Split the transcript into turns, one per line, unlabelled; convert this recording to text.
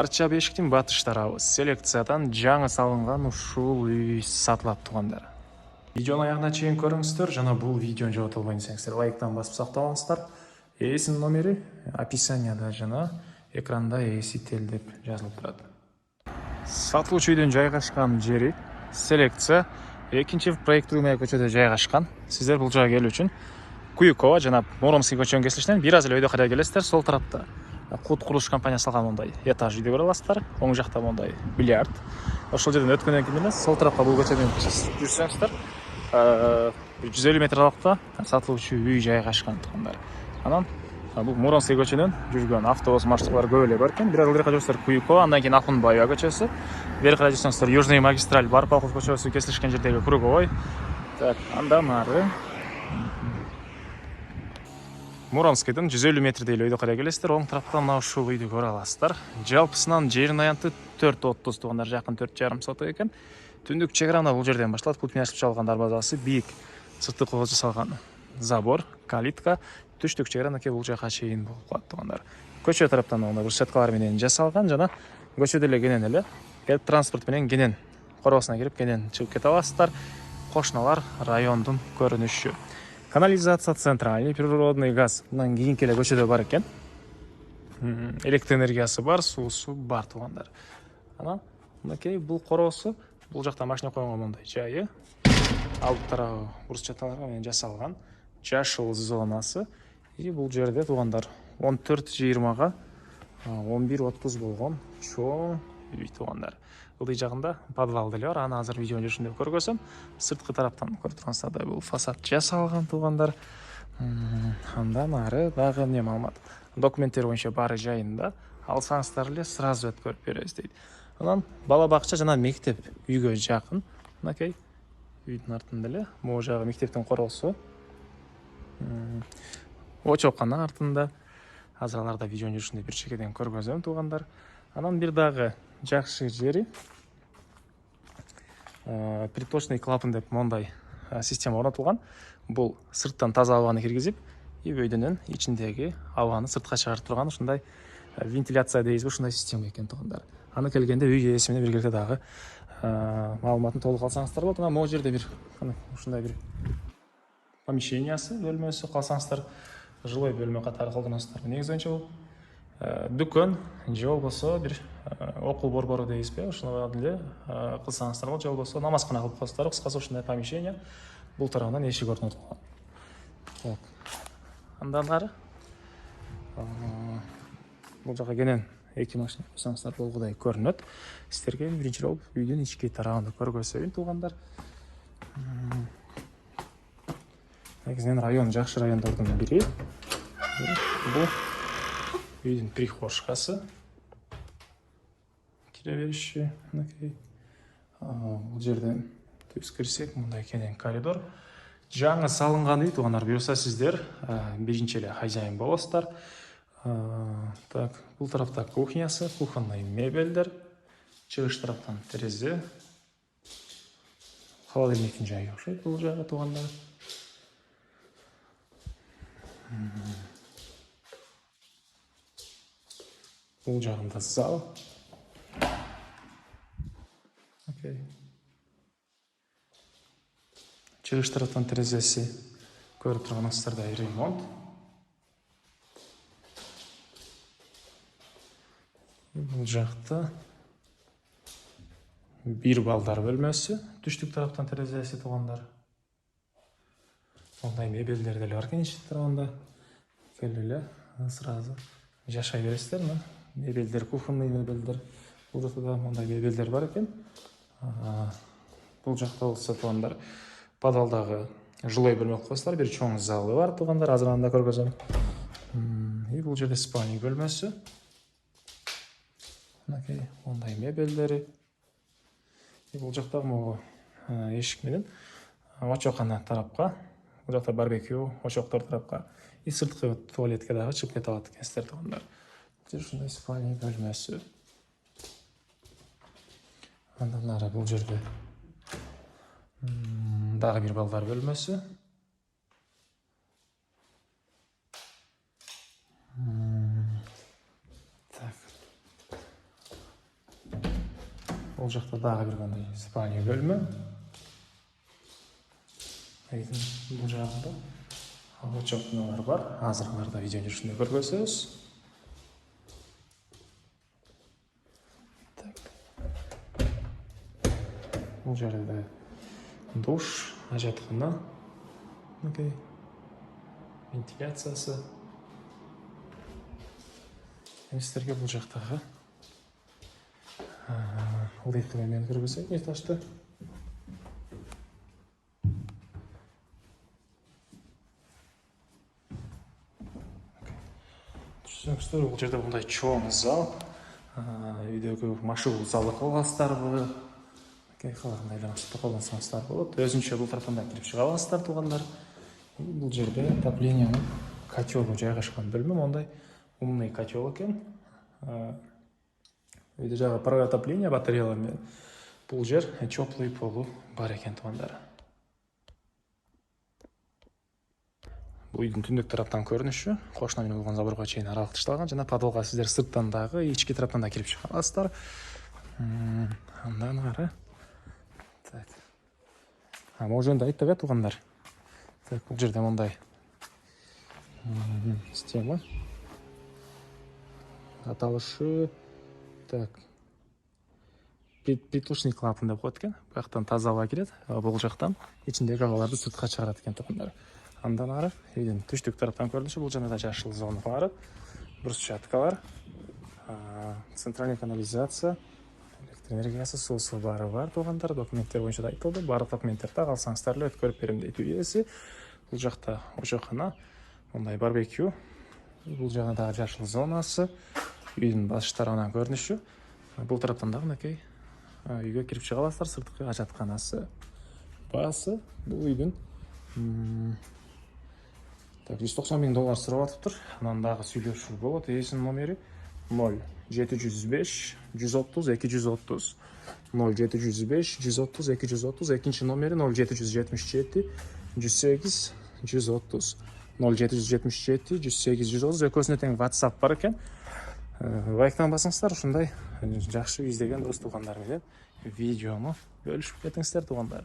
Арча бешиктин батыш тарабы селекциядан жаңы салынган ушул үй сатылат туугандар. Видеону аягына чейин көрүңүздөр жана бул видеону жоготолбойн десеңиздер лайктан басып сактап. Ээсинин номери описанияда жана экранда ээсител деп жазылып турат. Сатылуучу үйдүн жайгашкан жери селекция 2-проект көчөдө жайгашкан. Сиздер бул жайга келүү үчүн Куюкова жана Муромский көчөнүн кесилишинен бир аз эле өйдө кайда келесиздер. Сол тарапта Кут курулуш компаниясы салган мондай этаж үйдү көрө аласыздар. Оң жакта мондай бильярд. Ошол жерден өткөндөн кийин эле сол тарапка бул көчөдөн жүрсөңүздөр 150 метр аралыкта сатылуучу үй жайгашкан туугандар. Анан бул Муромский көчөнүн жүргөн автобус маршруттары көп эле бар экен. Бир аз ылдыракка жүрсөңүздөр Куюкова, андан кийин Акунбаева көчөсү, бери карай жүрсөңүздөр Южный магистраль Барпалков көчөсү кесилишкен жердеги Круговой. Так, андан ары Муромскийден 150 метрдей өйдө кайда келесиздер. Оң тарапта мына ушул үйдү көрө аласыздар. Жалпысынан жеринин аянты 4.30 туугандар, жакын 4,5 соток экен. Түндүк чек арана бул жерден башталат. Путин ачып чалган дарбазасы бийик, сырты кооз жасалган забор, калитка, түштүк чек аранаке бул жака чейин болуп калат туугандар. Көчө тараптан мына брусчаткалар менен жасалган жана көчөдө эле кенен эле келип транспорт менен кенен коробасына кирип кенен чыгып кете аласыздар. Кошуналар райондун көрүнүшү. Канализация центральный, природный газ. Мындан кийинки эле көчөдө бар экен. Электр энергиясы бар, суусу бар туугандар. Анан мынакей бул короосу, бул жакта машина койгон мондай жайы. Алып тарабы брусчаткаларга менен жасалган жашыл зонасы. И бул жерде туугандар 14-20га 11-30 болгон чоң үй туугандар. Ылдый жагында подвал деле бар. Аны азыр видеонун жүрүшүндө көргөзөм. Сырткы тараптан көрүп тургансыздардай бул фасад жасалган туугандар. Андан ары дагы эмне маалымат? Документтер боюнча баары жайында. Алсаңыздар эле сразу өткөрүп беребиз дейт. Анан бала бакча жана мектеп үйгө жакын. Мынакей үйдүн артында эле могу жагы мектептин короосу. Очоккана артында. Азыр аларда видеонун жүрүшүндө бир чекеден көргөзөм туугандар. Анан бир дагы жакшы жери приточный клапан деп мондай система орнотулган. Бул сырттан таза абаны киргизип, үйдүнүн ичиндеги абаны сыртка чыгарып турган ушундай вентиляция дейбизби, ушундай система экен туугандар. Аны келгенде үй ээси менен биргеликте дагы маалыматын толук алсаңыздар болот. Анан могу жерде бир ушундай бир помещениясы, бөлмөсү калсаңыздар жилой бөлмө катары колдоносуздар. Негизи боюнча бул дүкөн же болбосо бир окуу борбору дейбизби, ошону деле кылсаңыздар болот, же болбосо намазкана кылып коесуздар. Кыскасы ушундай помещение бул тарабынан эшик орнотулган. Андан ары бул жака кенен эки машина койсоңуздар болгудай көрүнөт. Сиздерге биринчи болуп үйдүн ички тарабын көргөзөйүн туугандар. Негизинен район жакшы райондордун бири. Бул үйдүн прихожкасы. Кире бериши мынакей. Бул жерден түз кирсек мындай кенен коридор. Жаңы салынган үй туугандар, буюрса сиздер биринчи эле хозяин болосуздар. Так, бул тарапта кухнясы, кухонный мебелдер, чыгыш тараптан терезе. Холодильниктин жайы окшойт бул жайга туугандар. Бул жагында зал. Окей. Чыгыш тараптан терезеси көрүп турганыңыздардай ремонт. Бул жакта бир балдар бөлмөсү, түштүк тараптан терезеси туугандар. Мондай мебелдер деле бар экен ички тарабында. Келип эле сразу жашай бересиздер. Мебелдер, кухонный мебелдер. Бул жакта да мондай мебелдер бар экен. Бул жакта болсо туугандар подвалдагы жилой бөлмө коесуздар, бир чоң залы бар туугандар, азыр анда көргөзөм. И бул жерде спальник бөлмөсү. Мынакей мондай мебелдери. И бул жакта могу эшик менен очоккана тарапка, бул жакта барбекю, очоктор тарапка, и сырткы туалетке дагы чыгып кете алат экенсиздер туугандар. Ушундай спальник бөлмөсү. Андан ары бул жерде дагы бир балдар бөлмөсү. Так. Ол жақта дағы бір қандай спальня бөлімі. Үйдің бұл жағында учетналар бар. Азырларда видео жүрісінде көргөсіз. Бұл жерде душ, ажатхана, вентиляциясы. Сіздерге бұл жақтағы ылдийтығымен кіргізсек этажды. Түсініңіздер, бұл жерде бұндай чоң зал. Үйдегі машығу залы қолғастар бұл. Қалағындайлар қолдансаңыздар болады. Өзінше бұл тараптан кіріп шыға аласыздар туғандар. Бұл жерде отопленияның котелы жайғашқан бөлімі, ондай умный котел екен. Үйде жағы паровое отопление батареялармен. Бұл жер теплый полу бар екен туғандар. Бұл үйдің түндік тараптан көрініші. Қошынан болған заборға чейін аралық тышталған. Жана подвалға сіздер сырттан дағы, ички тараптан да кіріп шыға аласыздар. Андан ары. Бұл жөнді айттық туғандар. Бұл жерде мұндай система. Аталышы петушный клапан деп қойды екен. Бұл жақтан таза ауа келеді. Бұл жақтан ішіндегі ауаларды сыртқа шығарады екен туғандар. Андан ары үйдің түштік тараптан көрініші. Бұл жаңада жашыл зона бары. Брусчаткалар, центральный канализация, энергиясы, суысы бары бар туғандар. Документтер бойынша да айтылды. Барлық документтерді қалсаңыздар өткөріп беремін дейді иесі. Бұл жақта ошақхана, ондай барбекю. Бұл жағында жашыл зонасы, үйдің бас тарауынан көрініші. Бұл тараптан да мынакей үйге кіріп шыға аласыздар. Сыртқы ажатханасы басы. Бұл үйдің $190,000 сұрап атып тұр. Анандағы сөйлеуші болады. Иесінің номері 0705 130 230 0705 130 230. Екінші номері 0777 108 130 0777 108 130. Өкөсіне тең WhatsApp бар екен. Лайктан басыңыздар, ушундай жақсы издеген дос туғандармен видеоны бөлішіп кетіңіздер туғандар.